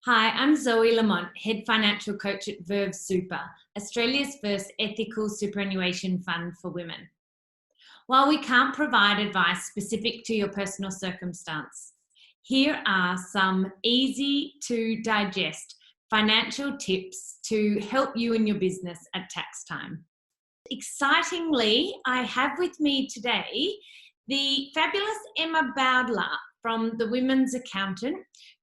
Hi, I'm Zoe Lamont, Head Financial Coach at Verve Super, Australia's first ethical superannuation fund for women. While we can't provide advice specific to your personal circumstance, here are some easy to digest financial tips to help you and your business at tax time. Excitingly, I have with me today the fabulous Emma Bowdler from The Women's Accountant,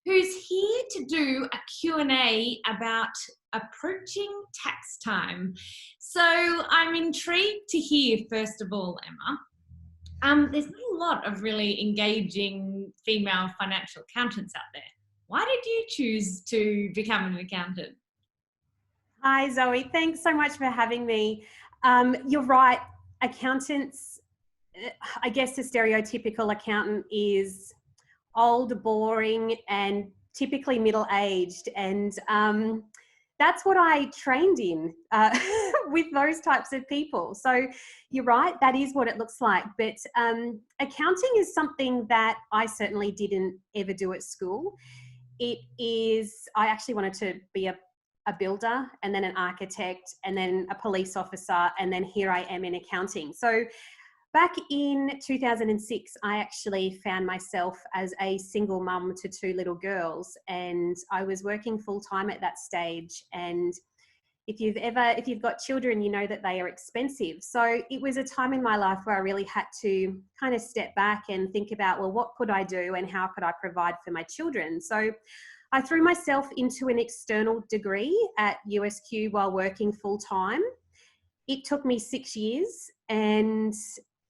who's here to do a Q&A about approaching tax time. So I'm intrigued to hear, first of all, Emma, there's not a lot of really engaging female financial accountants out there. Why did you choose to become an accountant? Hi, Zoe. Thanks so much for having me. You're right. Accountants, I guess the stereotypical accountant is old, boring, and typically middle-aged. And that's what I trained in with those types of people. So you're right, that is what it looks like. But accounting is something that I certainly didn't ever do at school. I actually wanted to be a builder and then an architect and then a police officer, and then here I am in accounting. So back in 2006, I actually found myself as a single mum to two little girls, and I was working full time at that stage. And if you've got children, you know that they are expensive. So it was a time in my life where I really had to kind of step back and think about, well, what could I do and how could I provide for my children? So I threw myself into an external degree at USQ while working full time. It took me 6 years, and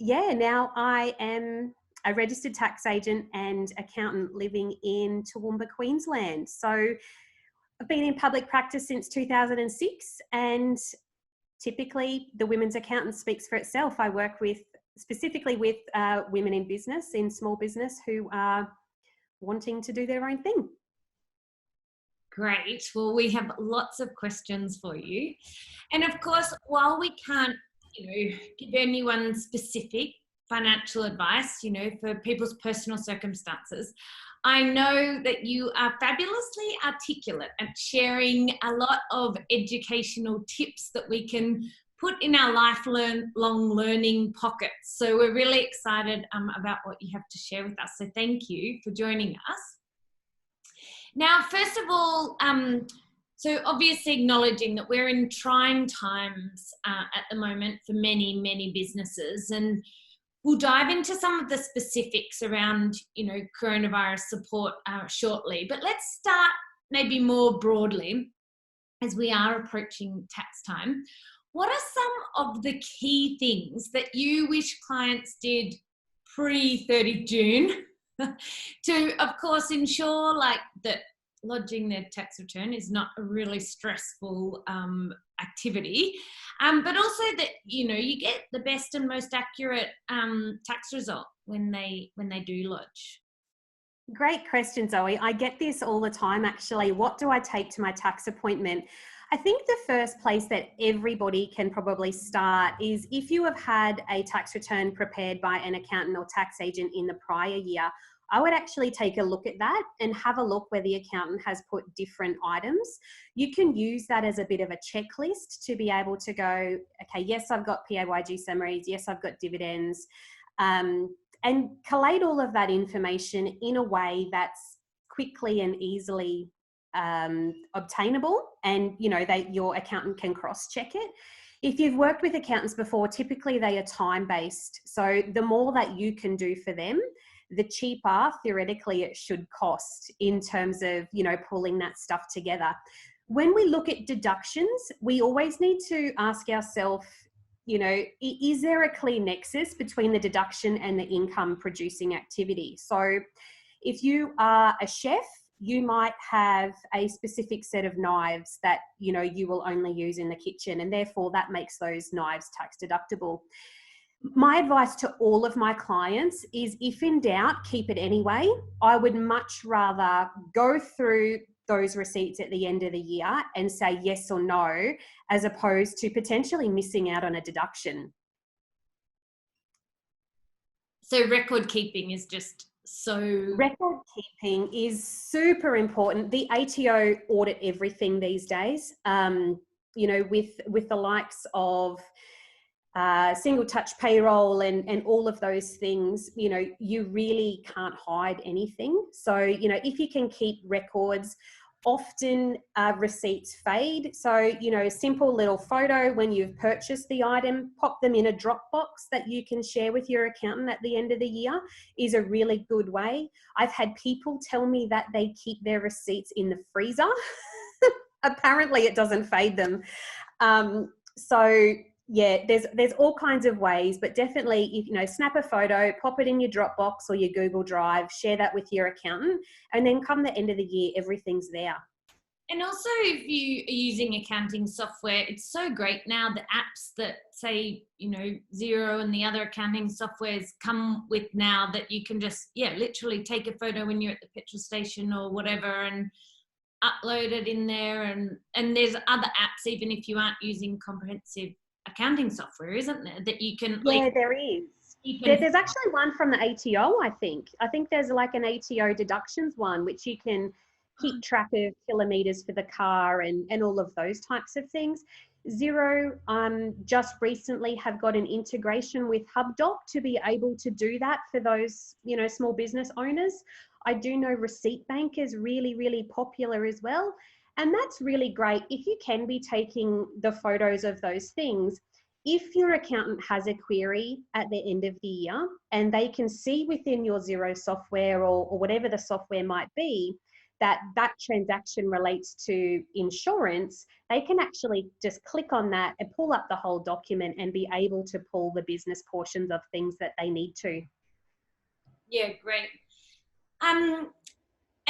now I am a registered tax agent and accountant living in Toowoomba, Queensland. So I've been in public practice since 2006, and typically the Women's Accountant speaks for itself. I work specifically with women in business, in small business, who are wanting to do their own thing. Great. Well, we have lots of questions for you. And of course, while we can't, give anyone specific financial advice, for people's personal circumstances, I know that you are fabulously articulate at sharing a lot of educational tips that we can put in our lifelong learning pockets. So we're really excited about what you have to share with us. So thank you for joining us. Now, first of all, so obviously acknowledging that we're in trying times at the moment for many, many businesses, and we'll dive into some of the specifics around, coronavirus support shortly. But let's start maybe more broadly as we are approaching tax time. What are some of the key things that you wish clients did pre-30 June to, of course, ensure that lodging their tax return is not a really stressful activity, but also that you get the best and most accurate tax result when they do lodge? Great question, Zoe. I get this all the time, actually. What do I take to my tax appointment? I think the first place that everybody can probably start is if you have had a tax return prepared by an accountant or tax agent in the prior year. I would actually take a look at that and have a look where the accountant has put different items. You can use that as a bit of a checklist to be able to go, okay, yes, I've got PAYG summaries. Yes, I've got dividends. And collate all of that information in a way that's quickly and easily obtainable, and that your accountant can cross-check it. If you've worked with accountants before, typically they are time-based. So the more that you can do for them, the cheaper theoretically it should cost in terms of, pulling that stuff together. When we look at deductions, we always need to ask ourselves, is there a clear nexus between the deduction and the income producing activity? So if you are a chef, you might have a specific set of knives that, you will only use in the kitchen, and therefore that makes those knives tax deductible. My advice to all of my clients is, if in doubt, keep it anyway. I would much rather go through those receipts at the end of the year and say yes or no, as opposed to potentially missing out on a deduction. So record keeping is just So record keeping is super important. The ATO audit everything these days. With the likes of single touch payroll and all of those things, you really can't hide anything. So, if you can keep records, often receipts fade. So, a simple little photo when you've purchased the item, pop them in a Dropbox that you can share with your accountant at the end of the year is a really good way. I've had people tell me that they keep their receipts in the freezer. Apparently it doesn't fade them. So yeah, there's all kinds of ways, but definitely, if snap a photo, pop it in your Dropbox or your Google Drive, share that with your accountant, and then come the end of the year, everything's there. And also, if you are using accounting software, it's so great now. The apps that say, Xero and the other accounting softwares come with now, that you can just, literally take a photo when you're at the petrol station or whatever and upload it in there. And there's other apps, even if you aren't using comprehensive accounting software, isn't there, that you can? Yeah, there is. There's actually one from the ATO, I think. I think there's like an ATO deductions one, which you can keep track of kilometres for the car and all of those types of things. Xero just recently have got an integration with HubDoc to be able to do that for those, small business owners. I do know Receipt Bank is really, really popular as well. And that's really great if you can be taking the photos of those things. If your accountant has a query at the end of the year and they can see within your Xero software or whatever the software might be, that transaction relates to insurance, they can actually just click on that and pull up the whole document and be able to pull the business portions of things that they need to. Yeah, great.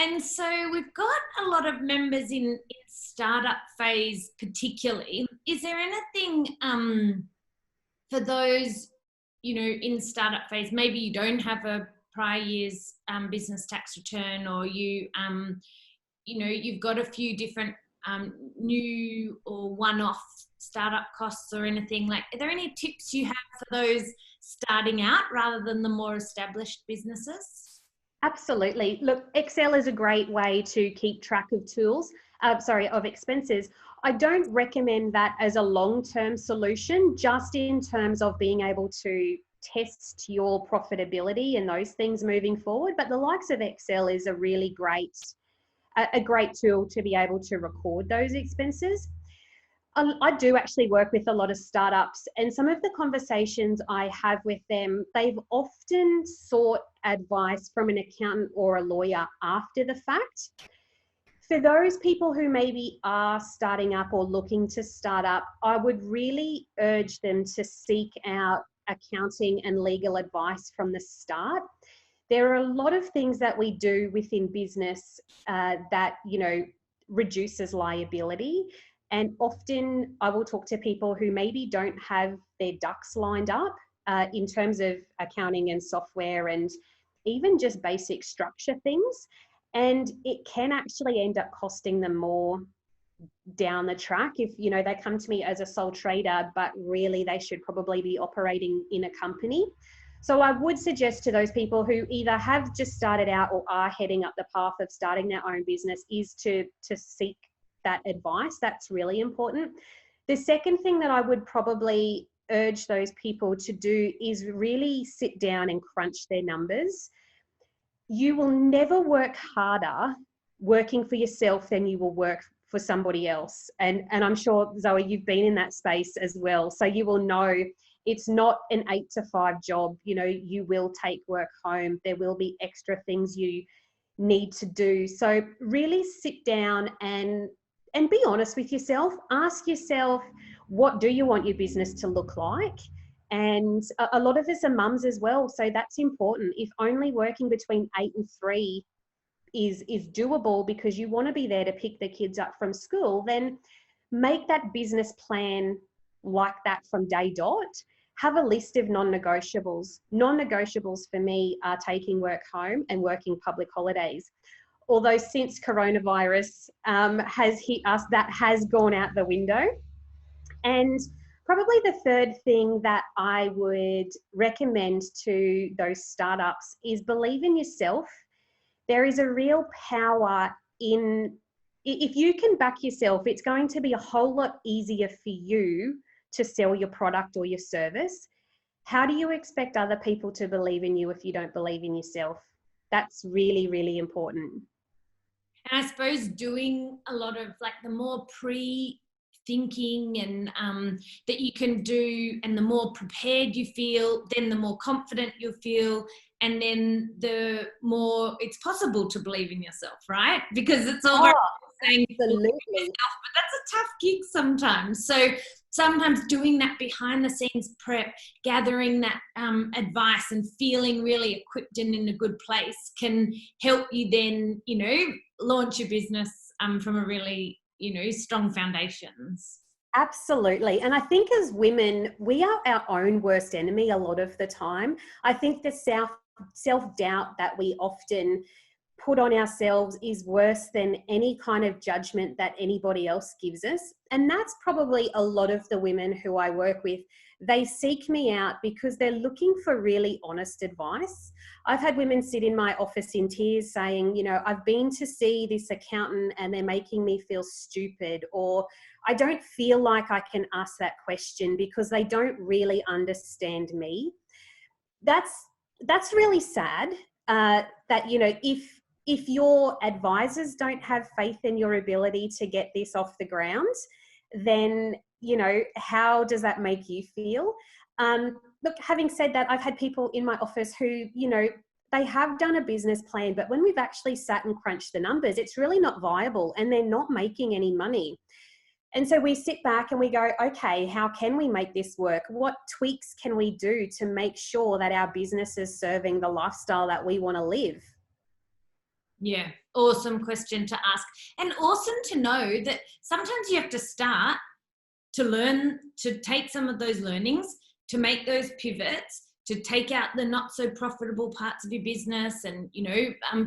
And so we've got a lot of members in startup phase particularly. Is there anything for those, in startup phase, maybe you don't have a prior year's business tax return, or you've got a few different new or one-off startup costs or anything, are there any tips you have for those starting out rather than the more established businesses? Absolutely. Look, Excel is a great way to keep track of expenses. I don't recommend that as a long-term solution, just in terms of being able to test your profitability and those things moving forward. But the likes of Excel is a really great tool to be able to record those expenses. I do actually work with a lot of startups, and some of the conversations I have with them, they've often sought advice from an accountant or a lawyer after the fact. For those people who maybe are starting up or looking to start up, I would really urge them to seek out accounting and legal advice from the start. There are a lot of things that we do within business that, reduces liability. And often I will talk to people who maybe don't have their ducks lined up in terms of accounting and software and even just basic structure things. And it can actually end up costing them more down the track if, they come to me as a sole trader, but really they should probably be operating in a company. So I would suggest to those people who either have just started out or are heading up the path of starting their own business is to seek that advice. That's really important. The second thing that I would probably urge those people to do is really sit down and crunch their numbers. You will never work harder working for yourself than you will work for somebody else. And I'm sure, Zoe, you've been in that space as well. So you will know it's not an 8 to 5 job. You will take work home. There will be extra things you need to do. So really sit down and be honest with yourself. Ask yourself, what do you want your business to look like? And a lot of us are mums as well, so that's important. If only working between 8 and 3 is doable because you want to be there to pick the kids up from school, then make that business plan like that from day dot. Have a list of non-negotiables. Non-negotiables for me are taking work home and working public holidays. Although since coronavirus has hit us, that has gone out the window. And Probably the third thing that I would recommend to those startups is believe in yourself. There is a real power in, if you can back yourself, it's going to be a whole lot easier for you to sell your product or your service. How do you expect other people to believe in you if you don't believe in yourself? That's really, really important. And I suppose doing a lot of like the more thinking and that you can do, and the more prepared you feel, then the more confident you'll feel, and then the more it's possible to believe in yourself, right? Because it's all very saying absolutely. yourself, but that's a tough gig sometimes. So sometimes doing that behind the scenes prep, gathering that advice and feeling really equipped and in a good place can help you then, launch your business from a really, strong foundations. Absolutely. And I think as women, we are our own worst enemy a lot of the time. I think the self-doubt that we often put on ourselves is worse than any kind of judgment that anybody else gives us. And that's probably a lot of the women who I work with. They seek me out because they're looking for really honest advice. I've had women sit in my office in tears saying, I've been to see this accountant and they're making me feel stupid, or I don't feel like I can ask that question because they don't really understand me. That's really sad. That if your advisors don't have faith in your ability to get this off the ground, then, how does that make you feel? Look, having said that, I've had people in my office who, they have done a business plan, but when we've actually sat and crunched the numbers, it's really not viable and they're not making any money. And so we sit back and we go, okay, how can we make this work? What tweaks can we do to make sure that our business is serving the lifestyle that we want to live? Yeah, awesome question to ask. And awesome to know that sometimes you have to start to learn, to take some of those learnings, to make those pivots, to take out the not so profitable parts of your business and,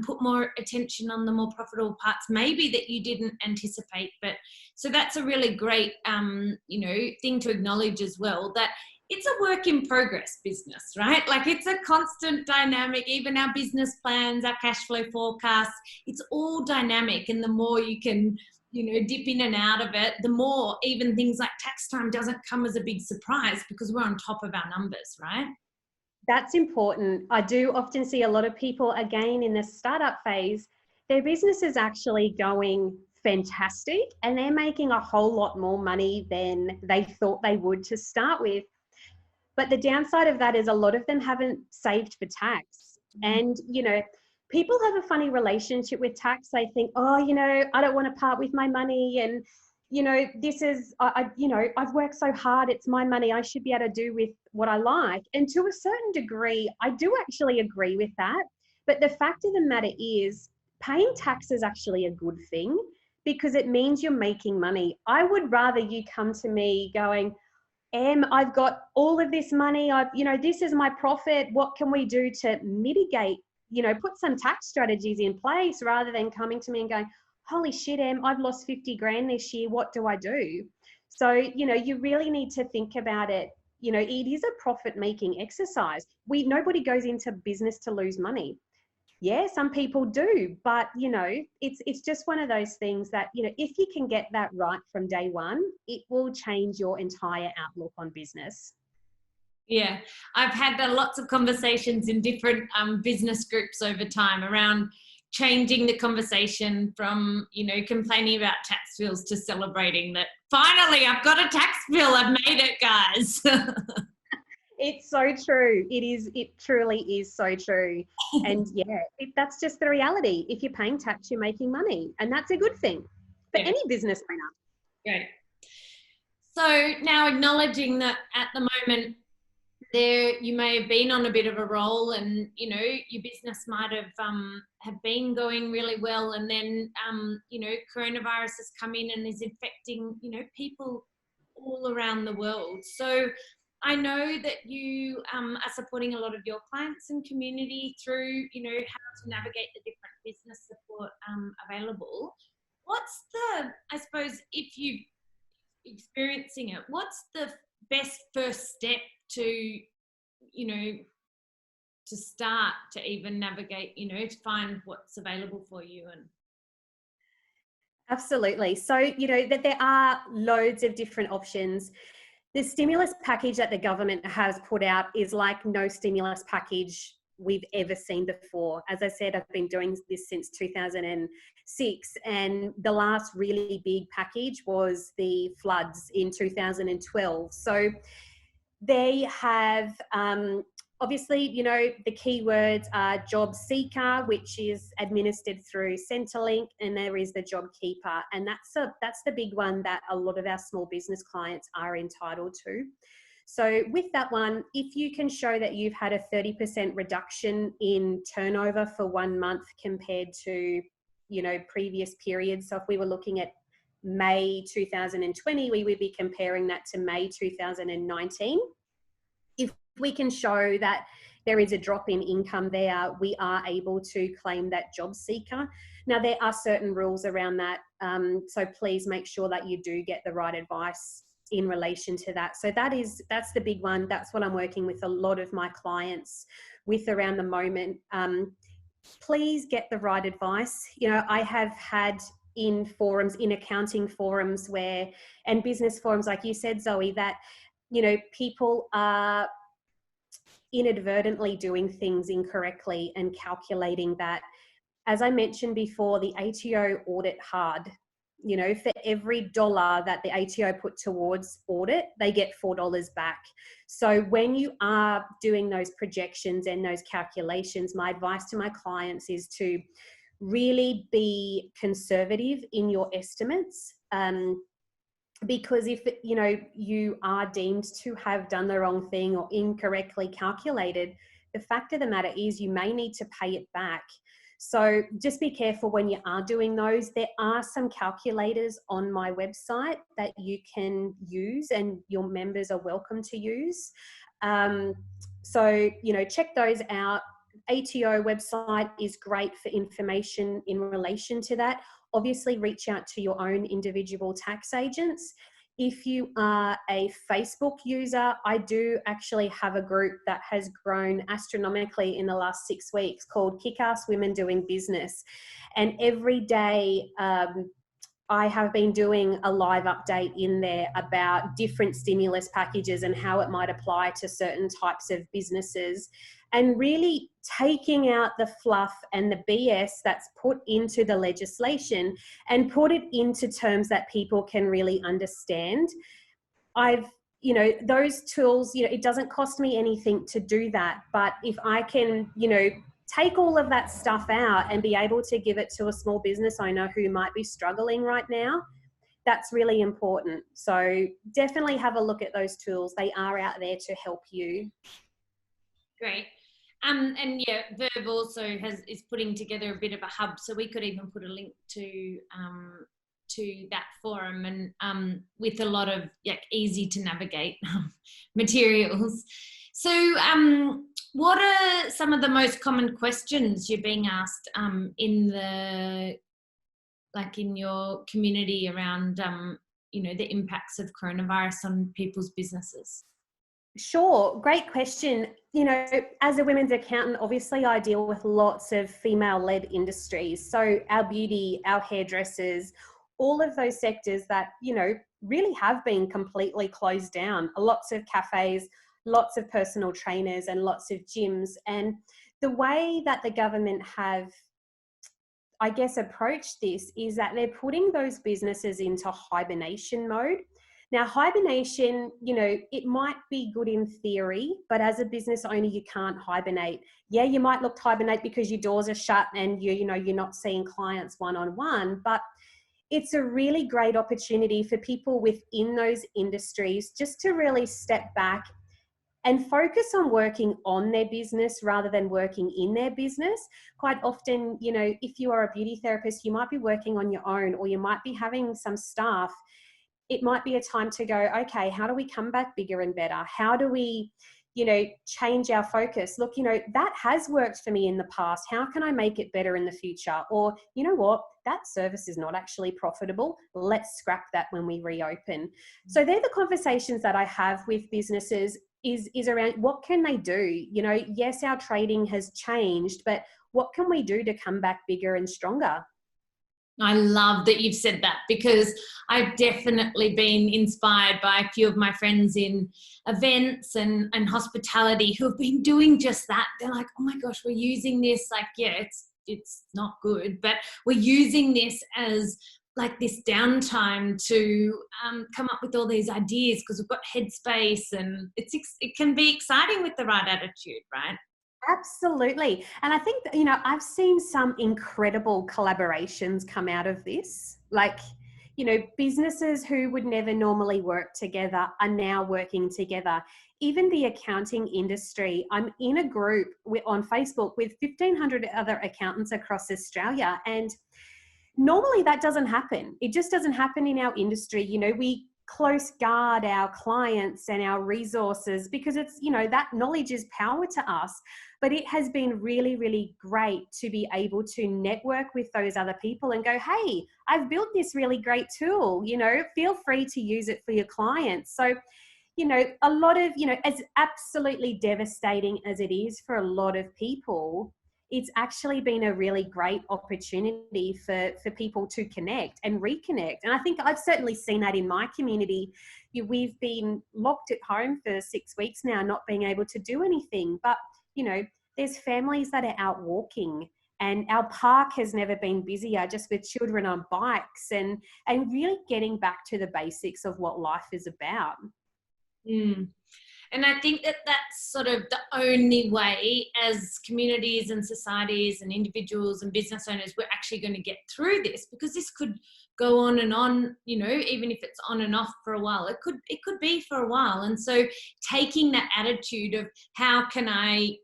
put more attention on the more profitable parts, maybe that you didn't anticipate. But so that's a really great, thing to acknowledge as well, that it's a work in progress business, right? Like it's a constant dynamic, even our business plans, our cash flow forecasts, it's all dynamic. And the more you can, dip in and out of it, the more even things like tax time doesn't come as a big surprise because we're on top of our numbers, right? That's important. I do often see a lot of people, again, in the startup phase, their business is actually going fantastic and they're making a whole lot more money than they thought they would to start with. But the downside of that is a lot of them haven't saved for tax. And, people have a funny relationship with tax. They think, oh, I don't want to part with my money. And, this is, I've worked so hard. It's my money. I should be able to do with what I like. And to a certain degree, I do actually agree with that. But the fact of the matter is paying tax is actually a good thing because it means you're making money. I would rather you come to me going, I've got all of this money. This is my profit. What can we do to mitigate, put some tax strategies in place rather than coming to me and going, holy shit, I've lost 50 grand this year. What do I do? So, you really need to think about it. It is a profit making exercise. Nobody goes into business to lose money. Yeah, some people do, but it's just one of those things that, if you can get that right from day one, it will change your entire outlook on business. Yeah, I've had lots of conversations in different business groups over time around changing the conversation from, complaining about tax bills to celebrating that finally I've got a tax bill. I've made it, guys. It's so true. It truly is so true. And yeah, that's just the reality. If you're paying tax, you're making money. And that's a good thing for any business owner. Great. So now acknowledging that at the moment you may have been on a bit of a roll and, your business might have been going really well. And then, coronavirus has come in and is infecting, people all around the world. So I know that you are supporting a lot of your clients and community through, how to navigate the different business support available. What's I suppose, if you're experiencing it, what's the best first step to, you know, to start to even navigate, you know, to find what's available for you? And Absolutely. So, you know, that there are loads of different options. The stimulus package that the government has put out is like no stimulus package we've ever seen before. As I said, I've been doing this since 2006, and the last really big package was the floods in 2012. So they have obviously, you know, the keywords are job seeker, which is administered through Centrelink, and there is the job keeper, and that's the big one that a lot of our small business clients are entitled to. So with that one, if you can show that you've had a 30% reduction in turnover for 1 month compared to, you know, previous periods. So if we were looking at May 2020, we would be comparing that to May 2019. If we can show that there is a drop in income there, we are able to claim that job seeker. Now, there are certain rules around that, so please make sure that you do get the right advice in relation to that. So that's the big one. That's what I'm working with a lot of my clients with around the moment. Please get the right advice. You know, I have had in forums, in accounting forums and business forums, like you said, Zoe, that, you know, people are inadvertently doing things incorrectly and calculating that. As I mentioned before, the ATO audit hard. You know, for every dollar that the ATO put towards audit, they get $4 back. So when you are doing those projections and those calculations, my advice to my clients is to really be conservative in your estimates. Because if, you know, you are deemed to have done the wrong thing or incorrectly calculated, the fact of the matter is you may need to pay it back. So just be careful when you are doing those. There are some calculators on my website that you can use and your members are welcome to use. So, you know, check those out. ATO website is great for information in relation to that. Obviously, reach out to your own individual tax agents. If you are a Facebook user, I do actually have a group that has grown astronomically in the last 6 weeks called Kick-Ass Women Doing Business. And every day I have been doing a live update in there about different stimulus packages and how it might apply to certain types of businesses, and really taking out the fluff and the BS that's put into the legislation and put it into terms that people can really understand. You know, those tools, you know, it doesn't cost me anything to do that, but if I can, you know, take all of that stuff out and be able to give it to a small business owner who might be struggling right now, that's really important. So definitely have a look at those tools. They are out there to help you. Great. And yeah, Verve also is putting together a bit of a hub, so we could even put a link to that forum, and with a lot of easy to navigate materials. So what are some of the most common questions you're being asked in your community around you know, the impacts of coronavirus on people's businesses? Sure, great question. You know, as a women's accountant, obviously I deal with lots of female-led industries. So our beauty, our hairdressers, all of those sectors that, you know, really have been completely closed down. Lots of cafes, lots of personal trainers and lots of gyms. And the way that the government have, I guess, approached this is that they're putting those businesses into hibernation mode. Now, hibernation, you know, it might be good in theory, but as a business owner, you can't hibernate. Yeah, you might look to hibernate because your doors are shut and you're not seeing clients one-on-one, but it's a really great opportunity for people within those industries just to really step back and focus on working on their business rather than working in their business. Quite often, you know, if you are a beauty therapist, you might be working on your own, or you might be having some staff. It might be a time to go, okay, how do we come back bigger and better? How do we change our focus. Look, that has worked for me in the past. How can I make it better in the future? Or, you know what, that service is not actually profitable. Let's scrap that when we reopen. So they're the conversations that I have with businesses is around what can they do? Yes, our trading has changed, but what can we do to come back bigger and stronger? I love that you've said that, because I've definitely been inspired by a few of my friends in events and hospitality who have been doing just that. They're like, oh my gosh, we're using this, like, yeah, it's not good, but we're using this as like this downtime to come up with all these ideas, because we've got headspace, and it can be exciting with the right attitude, right? Absolutely. And I think that, I've seen some incredible collaborations come out of this. Like, businesses who would never normally work together are now working together. Even the accounting industry, I'm in a group on Facebook with 1,500 other accountants across Australia. And normally that doesn't happen. It just doesn't happen in our industry. We close guard our clients and our resources because it's, that knowledge is power to us. But it has been really, really great to be able to network with those other people and go, hey, I've built this really great tool, feel free to use it for your clients. So, a lot of, as absolutely devastating as it is for a lot of people, it's actually been a really great opportunity for people to connect and reconnect. And I think I've certainly seen that in my community. We've been locked at home for 6 weeks now, not being able to do anything. But, there's families that are out walking, and our park has never been busier, just with children on bikes and really getting back to the basics of what life is about. Mm. And I think that that's sort of the only way, as communities and societies and individuals and business owners, we're actually going to get through this, because this could go on and on, even if it's on and off for a while, it could be for a while. And so taking that attitude of how can I,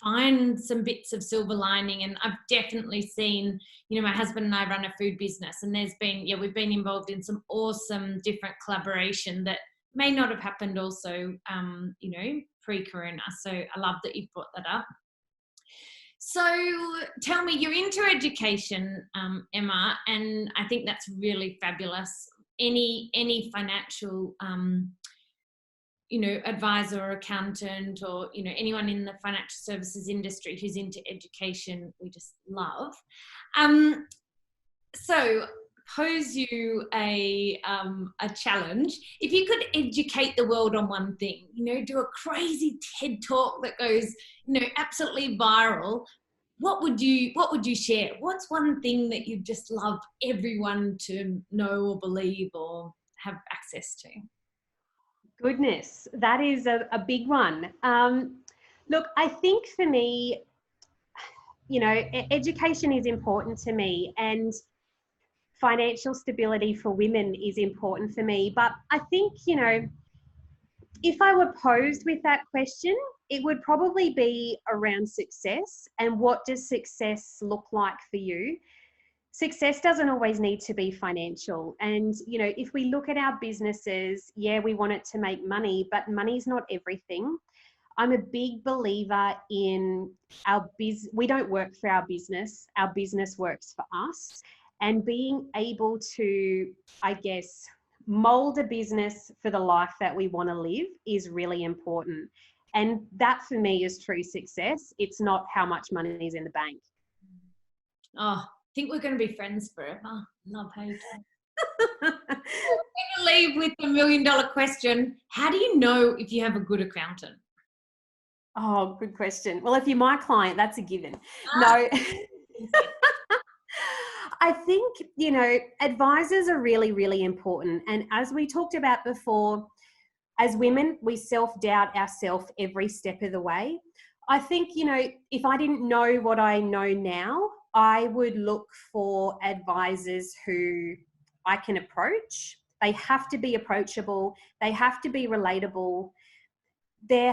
find some bits of silver lining. And I've definitely seen, my husband and I run a food business, and we've been involved in some awesome different collaboration that may not have happened also, pre-corona. So I love that you've brought that up. So tell me, you're into education, Emma, and I think that's really fabulous. Any financial, advisor or accountant, or, anyone in the financial services industry who's into education, we just love. So pose you a challenge. If you could educate the world on one thing, do a crazy TED talk that goes, absolutely viral, what would you share? What's one thing that you'd just love everyone to know or believe or have access to? Goodness, that is a big one. Look, I think for me, education is important to me, and financial stability for women is important for me. But I think, if I were posed with that question, it would probably be around success and what does success look like for you? Success doesn't always need to be financial. And, if we look at our businesses, yeah, we want it to make money, but money's not everything. I'm a big believer in we don't work for our business works for us. And being able to, I guess, mold a business for the life that we want to live is really important. And that for me is true success. It's not how much money is in the bank. Oh, I think we're going to be friends forever. Love how you talk. I'm going to leave with the $1 million question. How do you know if you have a good accountant? Oh, good question. Well, if you're my client, that's a given. No. I think, advisors are really, really important. And as we talked about before, as women, we self-doubt ourselves every step of the way. I think, if I didn't know what I know now, I would look for advisors who I can approach. They have to be approachable. They have to be relatable. You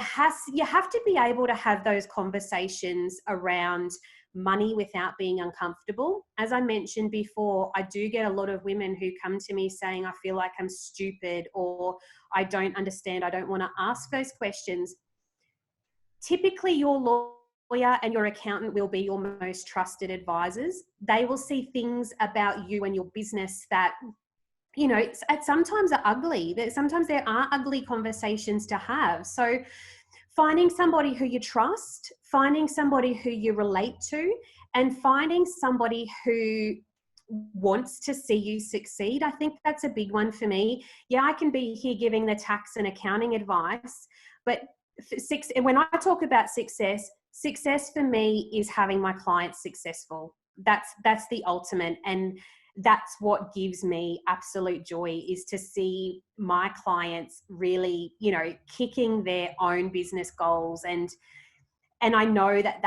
have to be able to have those conversations around money without being uncomfortable. As I mentioned before, I do get a lot of women who come to me saying, I feel like I'm stupid, or I don't understand, I don't want to ask those questions. Typically, your lawyer and your accountant will be your most trusted advisors. They will see things about you and your business that, you know, sometimes are ugly. Sometimes there are ugly conversations to have. So finding somebody who you trust, finding somebody who you relate to, and finding somebody who wants to see you succeed. I think that's a big one for me. Yeah, I can be here giving the tax and accounting advice, but when I talk about success for me is having my clients successful. That's the ultimate, and that's what gives me absolute joy, is to see my clients really, you know, kicking their own business goals. And I know that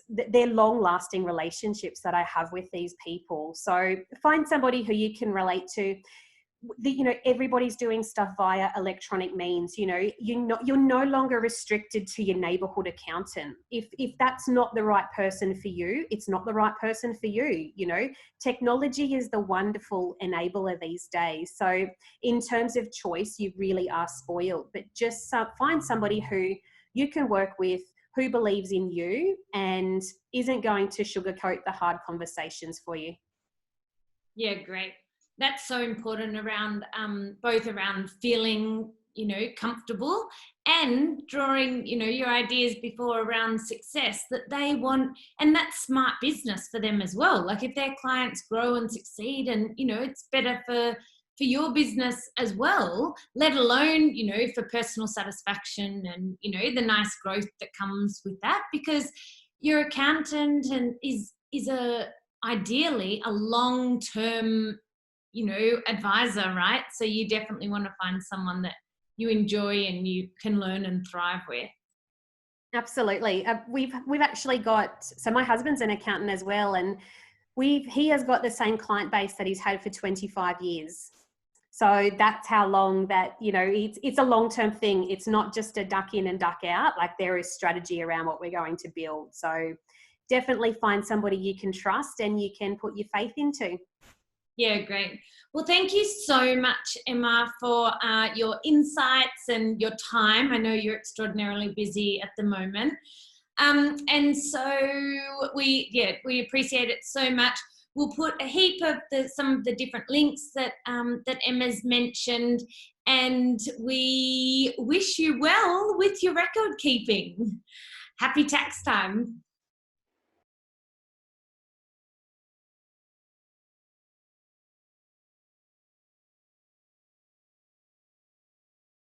they're long-lasting relationships that I have with these people. So find somebody who you can relate to. You know, everybody's doing stuff via electronic means. You know, you're no longer restricted to your neighborhood accountant. If that's not the right person for you, it's not the right person for you. You know, technology is the wonderful enabler these days. So in terms of choice, you really are spoiled. But just find somebody who you can work with, who believes in you and isn't going to sugarcoat the hard conversations for you. Yeah, great. That's so important around both around feeling, you know, comfortable, and drawing, you know, your ideas before around success that they want, and that's smart business for them as well. Like if their clients grow and succeed, and you know, it's better for your business as well, let alone, you know, for personal satisfaction and, you know, the nice growth that comes with that, because your accountant and is ideally a long-term, you know, advisor, right? So you definitely want to find someone that you enjoy and you can learn and thrive with. Absolutely. We've actually got, so my husband's an accountant as well, and he has got the same client base that he's had for 25 years. So that's how long that, you know, it's a long-term thing. It's not just a duck in and duck out. Like there is strategy around what we're going to build. So definitely find somebody you can trust and you can put your faith into. Yeah, great. Well, thank you so much, Emma, for your insights and your time. I know you're extraordinarily busy at the moment. And so we appreciate it so much. We'll put a heap of some of the different links that Emma's mentioned, and we wish you well with your record keeping. Happy tax time.